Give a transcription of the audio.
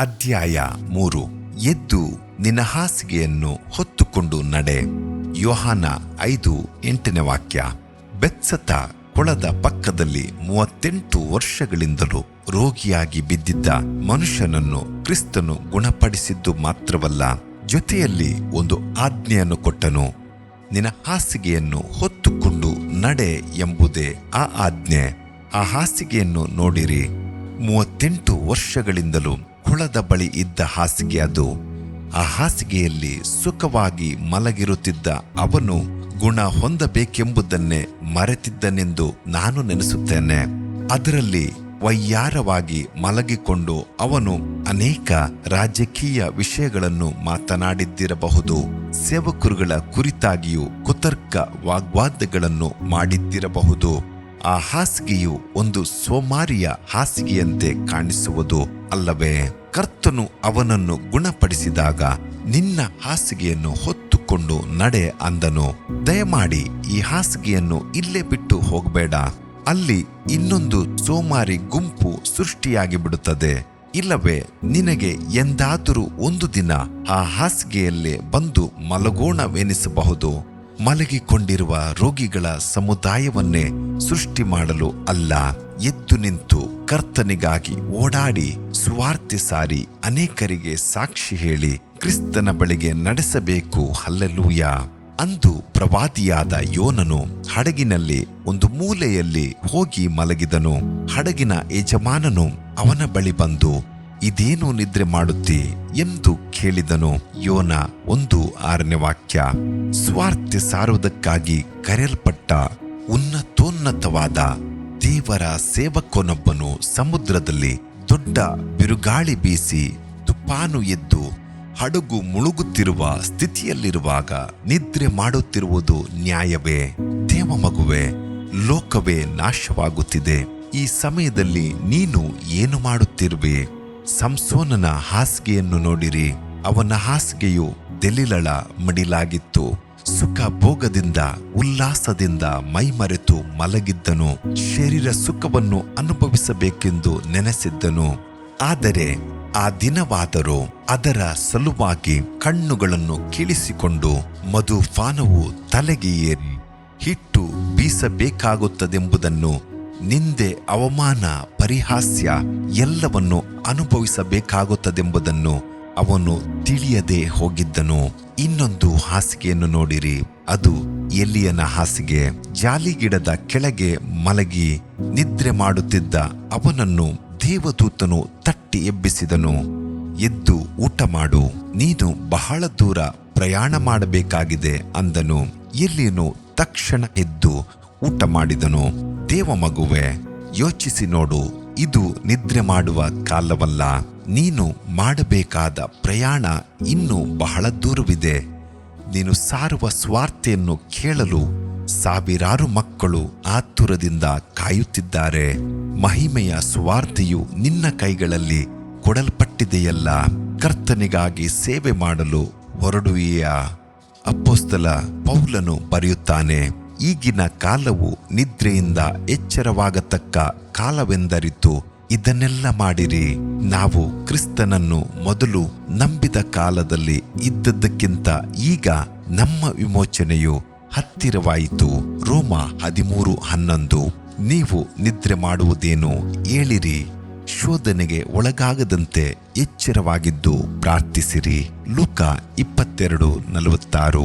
ಅಧ್ಯಾಯ 3. ಎದ್ದು ನಿನ್ನ ಹಾಸಿಗೆಯನ್ನು ಹೊತ್ತುಕೊಂಡು ನಡೆ. ಯೋಹಾನ 5:8 ವಾಕ್ಯ. ಬೆತ್ಸತ ಕೊಳದ ಪಕ್ಕದಲ್ಲಿ 38 ವರ್ಷಗಳಿಂದಲೂ ರೋಗಿಯಾಗಿ ಬಿದ್ದಿದ್ದ ಮನುಷ್ಯನನ್ನು ಕ್ರಿಸ್ತನು ಗುಣಪಡಿಸಿದ್ದು ಮಾತ್ರವಲ್ಲ, ಜೊತೆಯಲ್ಲಿ ಒಂದು ಆಜ್ಞೆಯನ್ನು ಕೊಟ್ಟನು. ನಿನ್ನ ಹಾಸಿಗೆಯನ್ನು ಹೊತ್ತುಕೊಂಡು ನಡೆ ಎಂಬುದೇ ಆ ಆಜ್ಞೆ. ಆ ಹಾಸಿಗೆಯನ್ನು ನೋಡಿರಿ. 38 ವರ್ಷಗಳಿಂದಲೂ ಕೊಳದ ಬಳಿ ಇದ್ದ ಹಾಸಿಗೆ ಅದು. ಆ ಹಾಸಿಗೆಯಲ್ಲಿ ಸುಖವಾಗಿ ಮಲಗಿರುತ್ತಿದ್ದ ಅವನು ಗುಣ ಹೊಂದಬೇಕೆಂಬುದನ್ನೇ ಮರೆತಿದ್ದನೆಂದು ನಾನು ನೆನೆಸುತ್ತೇನೆ. ಅದರಲ್ಲಿ ವೈಯಾರವಾಗಿ ಮಲಗಿಕೊಂಡು ಅವನು ಅನೇಕ ರಾಜಕೀಯ ವಿಷಯಗಳನ್ನು ಮಾತನಾಡಿದ್ದಿರಬಹುದು. ಸೇವಕರುಗಳ ಕುರಿತಾಗಿಯೂ ಕುತರ್ಕ ವಾಗ್ವಾದಗಳನ್ನು ಮಾಡಿದ್ದಿರಬಹುದು. ಆ ಹಾಸಿಗೆಯು ಒಂದು ಸೋಮಾರಿಯ ಹಾಸಿಗೆಯಂತೆ ಕಾಣಿಸುವುದು ಅಲ್ಲವೇ? ಕರ್ತನು ಅವನನ್ನು ಗುಣಪಡಿಸಿದಾಗ ನಿನ್ನ ಹಾಸಿಗೆಯನ್ನು ಹೊತ್ತುಕೊಂಡು ನಡೆ ಅಂದನು. ದಯಮಾಡಿ ಈ ಹಾಸಿಗೆಯನ್ನು ಇಲ್ಲೇ ಬಿಟ್ಟು ಹೋಗಬೇಡ. ಅಲ್ಲಿ ಇನ್ನೊಂದು ಸೋಮಾರಿ ಗುಂಪು ಸೃಷ್ಟಿಯಾಗಿ ಬಿಡುತ್ತದೆ. ಇಲ್ಲವೇ ನಿನಗೆ ಎಂದಾದರೂ ಒಂದು ದಿನ ಆ ಹಾಸಿಗೆಯಲ್ಲೇ ಬಂದು ಮಲಗೋಣವೆನಿಸಬಹುದು. ಮಲಗಿಕೊಂಡಿರುವ ರೋಗಿಗಳ ಸಮುದಾಯವನ್ನೇ ಸೃಷ್ಟಿ ಮಾಡಲು ಅಲ್ಲ, ಎದ್ದು ನಿಂತು ಕರ್ತನಿಗಾಗಿ ಓಡಾಡಿ ಸುವಾರ್ತೆ ಸಾರಿ ಅನೇಕರಿಗೆ ಸಾಕ್ಷಿ ಹೇಳಿ ಕ್ರಿಸ್ತನ ಬಳಿಗೆ ನಡೆಸಬೇಕು. ಹಲ್ಲೆಲೂಯಾ. ಅಂದು ಪ್ರವಾದಿಯಾದ ಯೋನನು ಹಡಗಿನಲ್ಲಿ ಒಂದು ಮೂಲೆಯಲ್ಲಿ ಹೋಗಿ ಮಲಗಿದನು. ಹಡಗಿನ ಯಜಮಾನನು ಅವನ ಬಳಿ ಬಂದು, ಇದೇನು ನಿದ್ರೆ ಮಾಡುತ್ತಿ ಎಂದು ಕೇಳಿದನು. ಯೋನ 1:6 ವಾಕ್ಯ. ಸ್ವಾರ್ಥ ಸಾರುವುದಕ್ಕಾಗಿ ಕರೆಯಲ್ಪಟ್ಟ ಉನ್ನತೋನ್ನತವಾದ ದೇವರ ಸೇವಕನೊಬ್ಬನು ಸಮುದ್ರದಲ್ಲಿ ದೊಡ್ಡ ಬಿರುಗಾಳಿ ಬೀಸಿ ತುಫಾನು ಎದ್ದು ಹಡಗು ಮುಳುಗುತ್ತಿರುವ ಸ್ಥಿತಿಯಲ್ಲಿರುವಾಗ ನಿದ್ರೆ ಮಾಡುತ್ತಿರುವುದು ನ್ಯಾಯವೇ? ದೇವ ಮಗುವೆ, ಲೋಕವೇ ನಾಶವಾಗುತ್ತಿದೆ. ಈ ಸಮಯದಲ್ಲಿ ನೀನು ಏನು ಮಾಡುತ್ತಿರುವೆ? ಸಂಸೋನನ ಹಾಸಿಗೆಯನ್ನು ನೋಡಿರಿ. ಅವನ ಹಾಸಿಗೆಯು ದೆಲಿಲಳ ಮಡಿಲಾಗಿತ್ತು. ಸುಖ ಭೋಗದಿಂದ ಉಲ್ಲಾಸದಿಂದ ಮೈಮರೆತು ಮಲಗಿದ್ದನು. ಶರೀರ ಸುಖವನ್ನು ಅನುಭವಿಸಬೇಕೆಂದು ನೆನೆಸಿದ್ದನು. ಆದರೆ ಆ ದಿನವಾದರೂ ಅದರ ಸಲುವಾಗಿ ಕಣ್ಣುಗಳನ್ನು ಕಿಳಿಸಿಕೊಂಡು ಮಧುಪಾನವು ತಲೆಗೆ ಏರಿ ಹಿಟ್ಟು ಬೀಸಬೇಕಾಗುತ್ತದೆಂಬುದನ್ನು, ನಿಂದೆ, ಅವಮಾನ, ಪರಿಹಾಸ್ಯ ಎಲ್ಲವನ್ನು ಅನುಭವಿಸಬೇಕಾಗುತ್ತದೆಂಬುದನ್ನು ಅವನು ತಿಳಿಯದೆ ಹೋಗಿದ್ದನು. ಇನ್ನೊಂದು ಹಾಸಿಗೆಯನ್ನು ನೋಡಿರಿ. ಅದು ಎಲಿಯನ ಹಾಸಿಗೆ. ಜಾಲಿಗಿಡದ ಕೆಳಗೆ ಮಲಗಿ ನಿದ್ರೆ ಮಾಡುತ್ತಿದ್ದ ಅವನನ್ನು ದೇವದೂತನು ತಟ್ಟಿ ಎಬ್ಬಿಸಿದನು. ಎದ್ದು ಊಟ ಮಾಡು, ನೀನು ಬಹಳ ದೂರ ಪ್ರಯಾಣ ಮಾಡಬೇಕಾಗಿದೆ ಅಂದನು. ಎಲಿಯನು ತಕ್ಷಣ ಎದ್ದು ಊಟ ಮಾಡಿದನು. ದೇವ ಮಗುವೆ, ಯೋಚಿಸಿ ನೋಡು. ಇದು ನಿದ್ರೆ ಮಾಡುವ ಕಾಲವಲ್ಲ. ನೀನು ಮಾಡಬೇಕಾದ ಪ್ರಯಾಣ ಇನ್ನೂ ಬಹಳ ದೂರವಿದೆ. ನೀನು ಸಾರುವ ಸ್ವಾರ್ಥೆಯನ್ನು ಕೇಳಲು ಸಾವಿರಾರು ಮಕ್ಕಳು ಆತುರದಿಂದ ಕಾಯುತ್ತಿದ್ದಾರೆ. ಮಹಿಮೆಯ ಸ್ವಾರ್ಥೆಯು ನಿನ್ನ ಕೈಗಳಲ್ಲಿ ಕೊಡಲ್ಪಟ್ಟಿದೆಯಲ್ಲ. ಕರ್ತನಿಗಾಗಿ ಸೇವೆ ಮಾಡಲು ಹೊರಡುವೆಯಾ? ಅಪೊಸ್ತಲ ಪೌಲನು ಬರೆಯುತ್ತಾನೆ, ಈಗಿನ ಕಾಲವು ನಿದ್ರೆಯಿಂದ ಎಚ್ಚರವಾಗತಕ್ಕ ಕಾಲವೆಂದರಿತು ಇದನ್ನೆಲ್ಲ ಮಾಡಿರಿ. ನಾವು ಕ್ರಿಸ್ತನನ್ನು ಮೊದಲು ನಂಬಿದ ಕಾಲದಲ್ಲಿ ಇದ್ದದ್ದಕ್ಕಿಂತ ಈಗ ನಮ್ಮ ವಿಮೋಚನೆಯು ಹತ್ತಿರವಾಯಿತು. ರೋಮ 13:11. ನೀವು ನಿದ್ರೆ ಮಾಡುವುದೇನು? ಏಳಿರಿ, ಶೋಧನೆಗೆ ಒಳಗಾಗದಂತೆ ಎಚ್ಚರವಾಗಿದ್ದು ಪ್ರಾರ್ಥಿಸಿರಿ. ಲೂಕ 22:46.